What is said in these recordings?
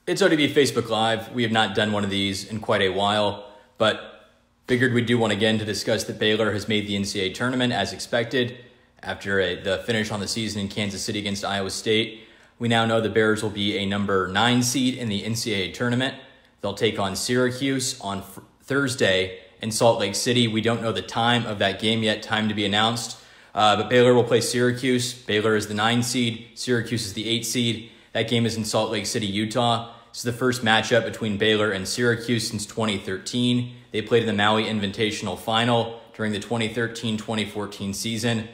It's ODB Facebook Live. We have not done one of these in quite a while, but figured we'd do one again to discuss that Baylor has made the NCAA tournament as expected after the finish on the season in Kansas City against Iowa State. We now know the Bears will be a number 9 seed in the NCAA tournament. They'll take on Syracuse on Thursday in Salt Lake City. We don't know the time of that game yet, time to be announced. But Baylor will play Syracuse. Baylor is the 9 seed. Syracuse is the 8 seed. That game is in Salt Lake City, Utah. This is the first matchup between Baylor and Syracuse since 2013. They played in the Maui Invitational Final during the 2013-2014 season.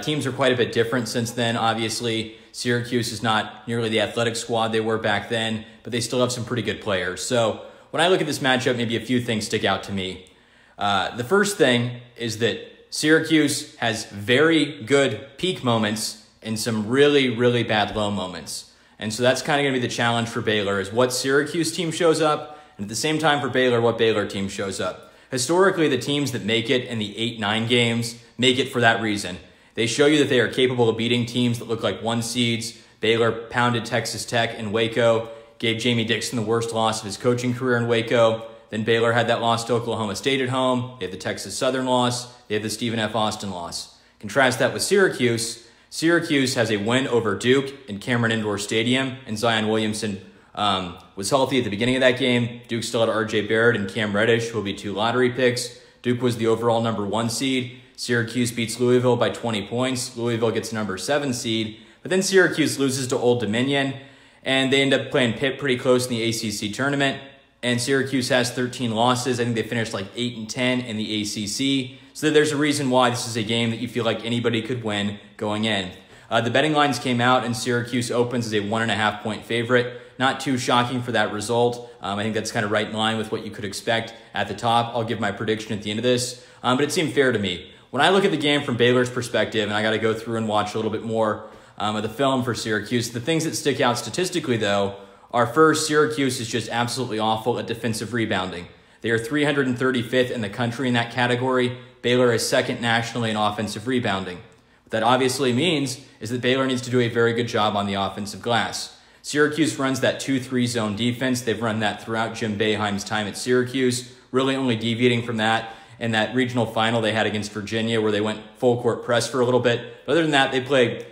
Teams are quite a bit different since then, obviously. Syracuse is not nearly the athletic squad they were back then, but they still have some pretty good players. So when I look at this matchup, maybe a few things stick out to me. The first thing is that Syracuse has very good peak moments and some really, really bad low moments. And so that's kind of going to be the challenge for Baylor, is what Syracuse team shows up, and at the same time for Baylor, what Baylor team shows up. Historically, the teams that make it in the 8-9 games make it for that reason. They show you that they are capable of beating teams that look like 1 seeds. Baylor pounded Texas Tech in Waco, gave Jamie Dixon the worst loss of his coaching career in Waco. Then Baylor had that loss to Oklahoma State at home. They had the Texas Southern loss. They had the Stephen F. Austin loss. Contrast that with Syracuse. Syracuse has a win over Duke in Cameron Indoor Stadium, and Zion Williamson was healthy at the beginning of that game. Duke still had R.J. Barrett and Cam Reddish, who will be 2 lottery picks. Duke was the overall number 1 seed. Syracuse beats Louisville by 20 points. Louisville gets number 7 seed. But then Syracuse loses to Old Dominion, and they end up playing Pitt pretty close in the ACC tournament. And Syracuse has 13 losses. I think they finished like 8-10 in the ACC. So there's a reason why this is a game that you feel like anybody could win going in. The betting lines came out, and Syracuse opens as a 1.5-point favorite. Not too shocking for that result. I think that's kind of right in line with what you could expect at the top. I'll give my prediction at the end of this, but it seemed fair to me. When I look at the game from Baylor's perspective, and I got to go through and watch a little bit more of the film for Syracuse, the things that stick out statistically, though, are first, Syracuse is just absolutely awful at defensive rebounding. They are 335th in the country in that category. Baylor is 2nd nationally in offensive rebounding. What that obviously means is that Baylor needs to do a very good job on the offensive glass. Syracuse runs that 2-3 zone defense. They've run that throughout Jim Boeheim's time at Syracuse, really only deviating from that in that regional final they had against Virginia, where they went full court press for a little bit. But other than that, they play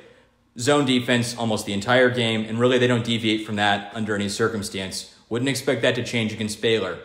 zone defense almost the entire game, and really they don't deviate from that under any circumstance. Wouldn't expect that to change against Baylor.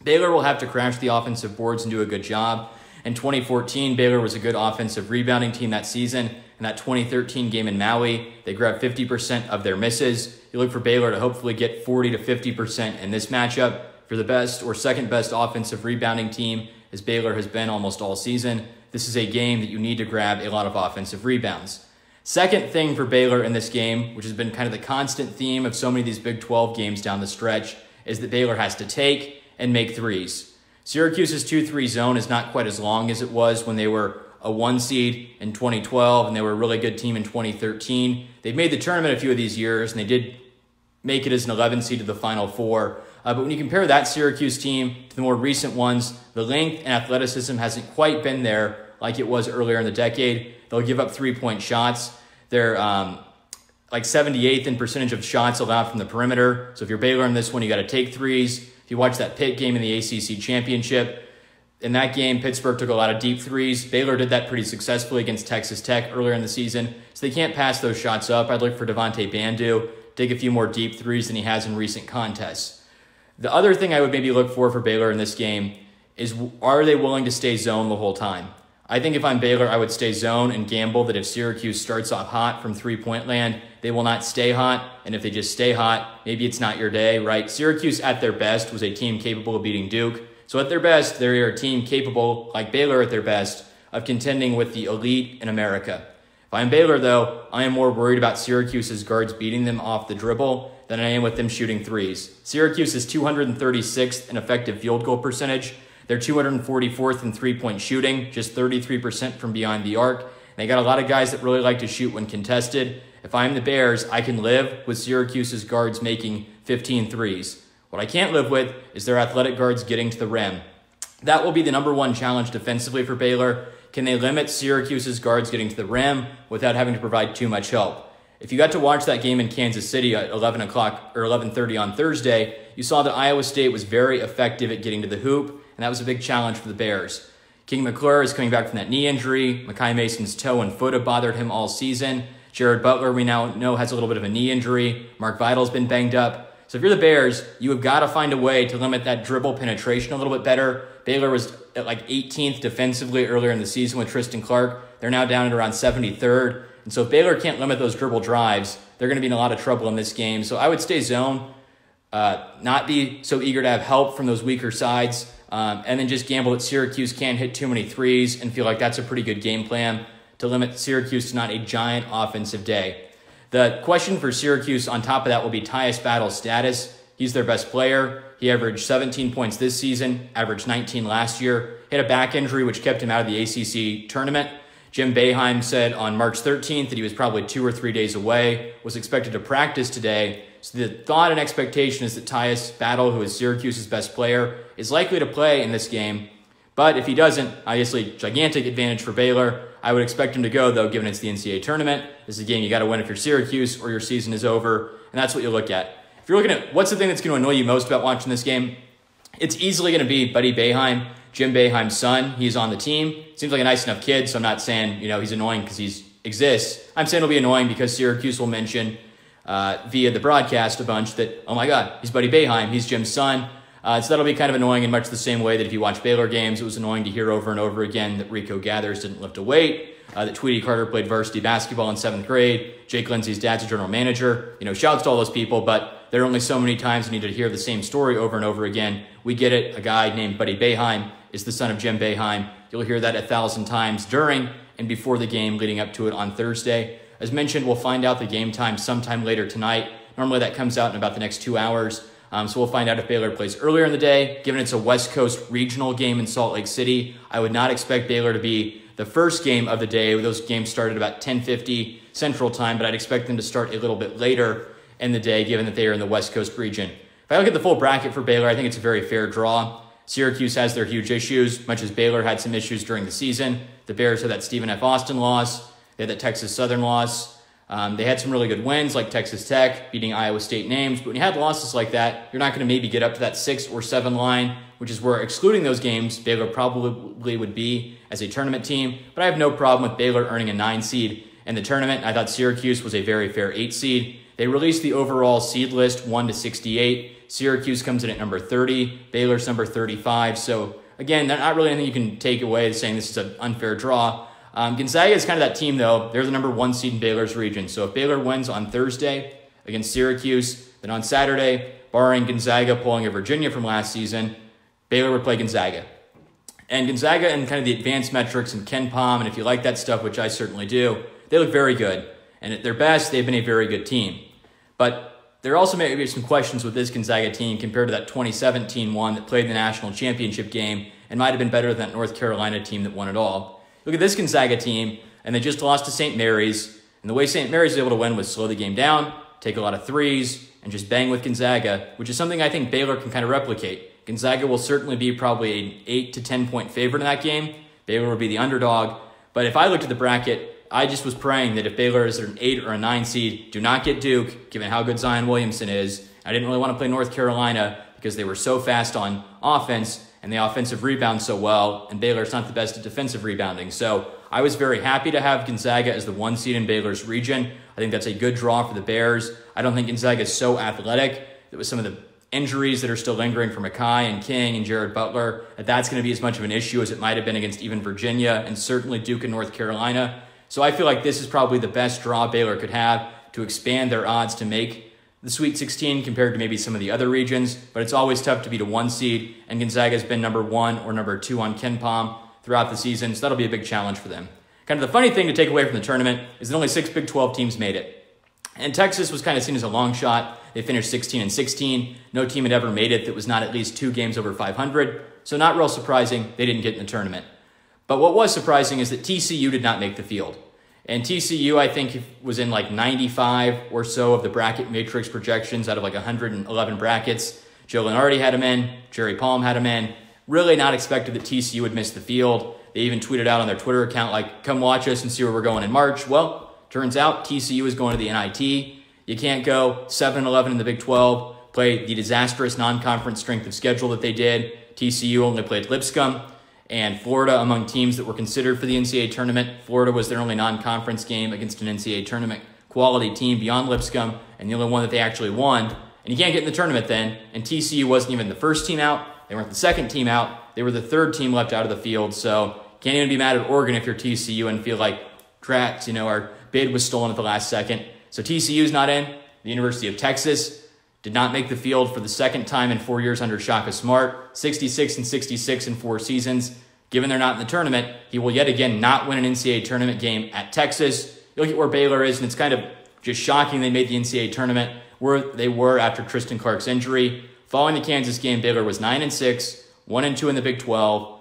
Baylor will have to crash the offensive boards and do a good job. In 2014, Baylor was a good offensive rebounding team that season. In that 2013 game in Maui, they grabbed 50% of their misses. You look for Baylor to hopefully get 40 to 50% in this matchup. If you're the best or second best offensive rebounding team, as Baylor has been almost all season, this is a game that you need to grab a lot of offensive rebounds. Second thing for Baylor in this game, which has been kind of the constant theme of so many of these Big 12 games down the stretch, is that Baylor has to take and make threes. Syracuse's 2-3 zone is not quite as long as it was when they were a 1 seed in 2012, and they were a really good team in 2013. They've made the tournament a few of these years, and they did make it as an 11 seed to the Final Four. But when you compare that Syracuse team to the more recent ones, the length and athleticism hasn't quite been there like it was earlier in the decade. They'll give up 3-point shots. They're like 78th in percentage of shots allowed from the perimeter. So if you're Baylor in this one, you got to take threes. If you watch that Pitt game in the ACC championship, in that game, Pittsburgh took a lot of deep threes. Baylor did that pretty successfully against Texas Tech earlier in the season. So they can't pass those shots up. I'd look for Devontae Bandu to take a few more deep threes than he has in recent contests. The other thing I would maybe look for Baylor in this game is, are they willing to stay zone the whole time? I think if I'm Baylor, I would stay zone and gamble that if Syracuse starts off hot from three-point land, they will not stay hot. And if they just stay hot, maybe it's not your day, right? Syracuse at their best was a team capable of beating Duke. So at their best, they're a team capable, like Baylor at their best, of contending with the elite in America. If I'm Baylor, though, I am more worried about Syracuse's guards beating them off the dribble than I am with them shooting threes. Syracuse is 236th in effective field goal percentage. They're 244th in three-point shooting, just 33% from beyond the arc. And they got a lot of guys that really like to shoot when contested. If I'm the Bears, I can live with Syracuse's guards making 15 threes. What I can't live with is their athletic guards getting to the rim. That will be the number one challenge defensively for Baylor. Can they limit Syracuse's guards getting to the rim without having to provide too much help? If you got to watch that game in Kansas City at 11 o'clock or 11:30 on Thursday, you saw that Iowa State was very effective at getting to the hoop, and that was a big challenge for the Bears. King McClure is coming back from that knee injury. Makai Mason's toe and foot have bothered him all season. Jared Butler, we now know, has a little bit of a knee injury. Mark Vidal's been banged up. So if you're the Bears, you have got to find a way to limit that dribble penetration a little bit better. Baylor was at like 18th defensively earlier in the season with Tristan Clark. They're now down at around 73rd. And so if Baylor can't limit those dribble drives, they're going to be in a lot of trouble in this game. So I would stay zone, not be so eager to have help from those weaker sides, and then just gamble that Syracuse can't hit too many threes and feel like that's a pretty good game plan to limit Syracuse to not a giant offensive day. The question for Syracuse on top of that will be Tyus Battle's status. He's their best player. He averaged 17 points this season, averaged 19 last year. He had a back injury which kept him out of the ACC tournament. Jim Boeheim said on March 13th that he was probably 2 or 3 days away, was expected to practice today. So the thought and expectation is that Tyus Battle, who is Syracuse's best player, is likely to play in this game. But if he doesn't, obviously gigantic advantage for Baylor. I would expect him to go, though, given it's the NCAA tournament. This is a game you got to win if you're Syracuse or your season is over, and that's what you look at. If you're looking at what's the thing that's going to annoy you most about watching this game, it's easily going to be Buddy Boeheim, Jim Boeheim's son. He's on the team. Seems like a nice enough kid, so I'm not saying he's annoying because he exists. I'm saying it'll be annoying because Syracuse will mention via the broadcast a bunch that, oh my God, he's Buddy Boeheim, he's Jim's son. So that'll be kind of annoying in much the same way that if you watch Baylor games, it was annoying to hear over and over again that Rico Gathers didn't lift a weight, that Tweety Carter played varsity basketball in 7th grade, Jake Lindsey's dad's a general manager. Shouts to all those people, but there are only so many times you need to hear the same story over and over again. We get it. A guy named Buddy Boeheim is the son of Jim Boeheim. You'll hear that 1,000 times during and before the game leading up to it on Thursday. As mentioned, we'll find out the game time sometime later tonight. Normally that comes out in about the next 2 hours. So we'll find out if Baylor plays earlier in the day. Given it's a West Coast regional game in Salt Lake City, I would not expect Baylor to be the first game of the day. Those games start at about 10:50 Central Time, but I'd expect them to start a little bit later in the day, given that they are in the West Coast region. If I look at the full bracket for Baylor, I think it's a very fair draw. Syracuse has their huge issues, much as Baylor had some issues during the season. The Bears had that Stephen F. Austin loss. They had that Texas Southern loss. They had some really good wins like Texas Tech, beating Iowa State names. But when you had losses like that, you're not going to maybe get up to that 6 or 7 line, which is where, excluding those games, Baylor probably would be as a tournament team. But I have no problem with Baylor earning a 9 seed in the tournament. I thought Syracuse was a very fair 8 seed. They released the overall seed list 1 to 68. Syracuse comes in at number 30. Baylor's number 35. So again, not really anything you can take away saying this is an unfair draw. Gonzaga is kind of that team, though. They're the number 1 seed in Baylor's region. So if Baylor wins on Thursday against Syracuse, then on Saturday, barring Gonzaga pulling a Virginia from last season, Baylor would play Gonzaga. And Gonzaga and kind of the advanced metrics and Ken Pom, and if you like that stuff, which I certainly do, they look very good. And at their best, they've been a very good team. But there also may be some questions with this Gonzaga team compared to that 2017 one that played the national championship game and might have been better than that North Carolina team that won it all. Look at this Gonzaga team, and they just lost to St. Mary's. And the way St. Mary's was able to win was slow the game down, take a lot of threes, and just bang with Gonzaga, which is something I think Baylor can kind of replicate. Gonzaga will certainly be probably an 8 to 10 point favorite in that game. Baylor will be the underdog. But if I looked at the bracket, I just was praying that if Baylor is an 8 or a 9 seed, do not get Duke, given how good Zion Williamson is. I didn't really want to play North Carolina because they were so fast on offense and the offensive rebound so well, and Baylor's not the best at defensive rebounding. So I was very happy to have Gonzaga as the 1 seed in Baylor's region. I think that's a good draw for the Bears. I don't think Gonzaga is so athletic that with some of the injuries that are still lingering for Makai and King and Jared Butler, that's going to be as much of an issue as it might have been against even Virginia and certainly Duke and North Carolina. So I feel like this is probably the best draw Baylor could have to expand their odds to make the Sweet 16 compared to maybe some of the other regions, but it's always tough to beat a 1 seed, and Gonzaga has been number 1 or number 2 on Ken Pom throughout the season, so that'll be a big challenge for them. Kind of the funny thing to take away from the tournament is that only 6 Big 12 teams made it. And Texas was kind of seen as a long shot. They finished 16-16. No team had ever made it that was not at least 2 games over 500, so not real surprising they didn't get in the tournament. But what was surprising is that TCU did not make the field. And TCU, I think, was in like 95 or so of the bracket matrix projections out of like 111 brackets. Joe Lenardi had him in. Jerry Palm had him in. Really not expected that TCU would miss the field. They even tweeted out on their Twitter account, like, come watch us and see where we're going in March. Well, Turns out TCU is going to the NIT. You can't go 7-11 in the Big 12, play the disastrous non-conference strength of schedule that they did. TCU only played Lipscomb and Florida among teams that were considered for the NCAA tournament. Florida was their only non-conference game against an NCAA tournament quality team beyond Lipscomb, and the only one that they actually won. And you can't get in the tournament then, and TCU wasn't even the first team out. They weren't the second team out. They were the third team left out of the field, so can't even be mad at Oregon if you're TCU and feel like, tracks, our bid was stolen at the last second. So TCU's not in. The University of Texas did not make the field for the second time in 4 years under Shaka Smart, 66-66 in 4 seasons. Given they're not in the tournament, he will yet again not win an NCAA tournament game at Texas. You look at where Baylor is, and it's kind of just shocking they made the NCAA tournament where they were after Tristan Clark's injury. Following the Kansas game, Baylor was 9-6, 1-2 in the Big 12.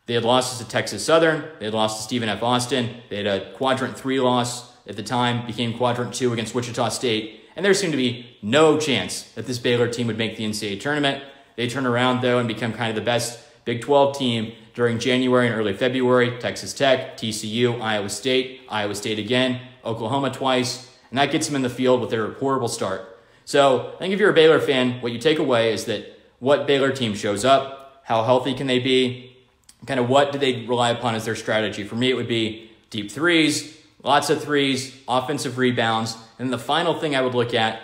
They had losses to Texas Southern. They had lost to Stephen F. Austin. They had a quadrant 3 loss at the time, became quadrant 2 against Wichita State. And there seemed to be no chance that this Baylor team would make the NCAA tournament. They turn around, though, and become kind of the best Big 12 team during January and early February. Texas Tech, TCU, Iowa State again, Oklahoma twice. And that gets them in the field with their horrible start. So I think if you're a Baylor fan, what you take away is that what Baylor team shows up, how healthy can they be, kind of what do they rely upon as their strategy. For me, it would be deep threes, lots of threes, offensive rebounds. And the final thing I would look at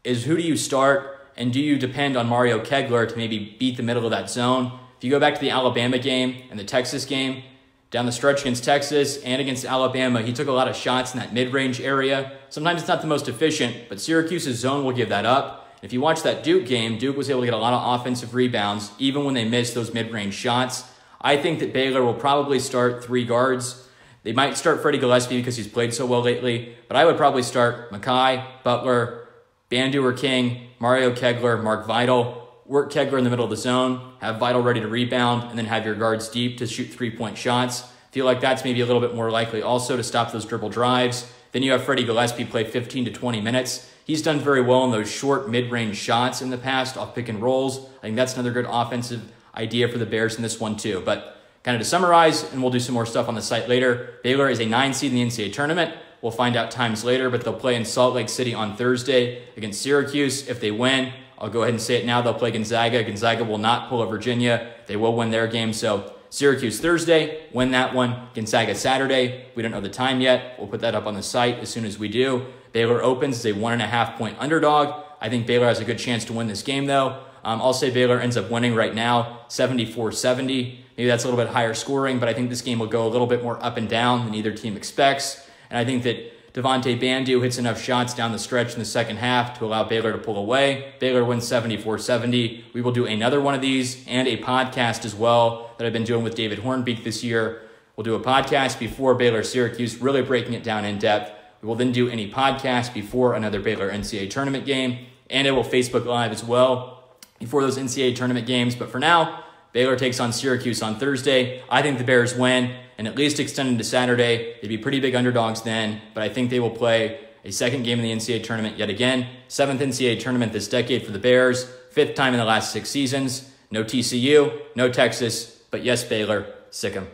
is who do you start, and do you depend on Mario Kegler to maybe beat the middle of that zone? If you go back to the Alabama game and the Texas game, down the stretch against Texas and against Alabama, he took a lot of shots in that mid-range area. Sometimes it's not the most efficient, but Syracuse's zone will give that up. If you watch that Duke game, Duke was able to get a lot of offensive rebounds, even when they missed those mid-range shots. I think that Baylor will probably start 3 guards. They might start Freddie Gillespie because he's played so well lately, but I would probably start Mackay, Butler, Bandu or King, Mario Kegler, Mark Vidal. Work Kegler in the middle of the zone, have Vidal ready to rebound, and then have your guards deep to shoot 3-point shots. Feel like that's maybe a little bit more likely also to stop those dribble drives. Then you have Freddie Gillespie play 15 to 20 minutes. He's done very well in those short mid-range shots in the past off pick and rolls. I think that's another good offensive idea for the Bears in this one too. But kind of to summarize, and we'll do some more stuff on the site later, Baylor is a 9 seed in the NCAA tournament. We'll find out times later, but they'll play in Salt Lake City on Thursday against Syracuse. If they win, I'll go ahead and say it now, they'll play Gonzaga. Gonzaga will not pull at Virginia. They will win their game. So Syracuse Thursday, win that one. Gonzaga Saturday. We don't know the time yet. We'll put that up on the site as soon as we do. Baylor opens as a 1.5-point underdog. I think Baylor has a good chance to win this game, though. I'll say Baylor ends up winning right now, 74-70. Maybe that's a little bit higher scoring, but I think this game will go a little bit more up and down than either team expects. And I think that Devontae Bandu hits enough shots down the stretch in the second half to allow Baylor to pull away. Baylor wins 74-70. We will do another one of these and a podcast as well that I've been doing with David Hornbeek this year. We'll do a podcast before Baylor-Syracuse, really breaking it down in depth. We will then do any podcast before another Baylor NCAA tournament game, and it will Facebook Live as well before those NCAA tournament games. But for now, Baylor takes on Syracuse on Thursday. I think the Bears win and at least extend into Saturday. They'd be pretty big underdogs then, but I think they will play a second game in the NCAA tournament yet again. 7th NCAA tournament this decade for the Bears. 5th time in the last 6 seasons. No TCU, no Texas, but yes, Baylor. Sick 'em.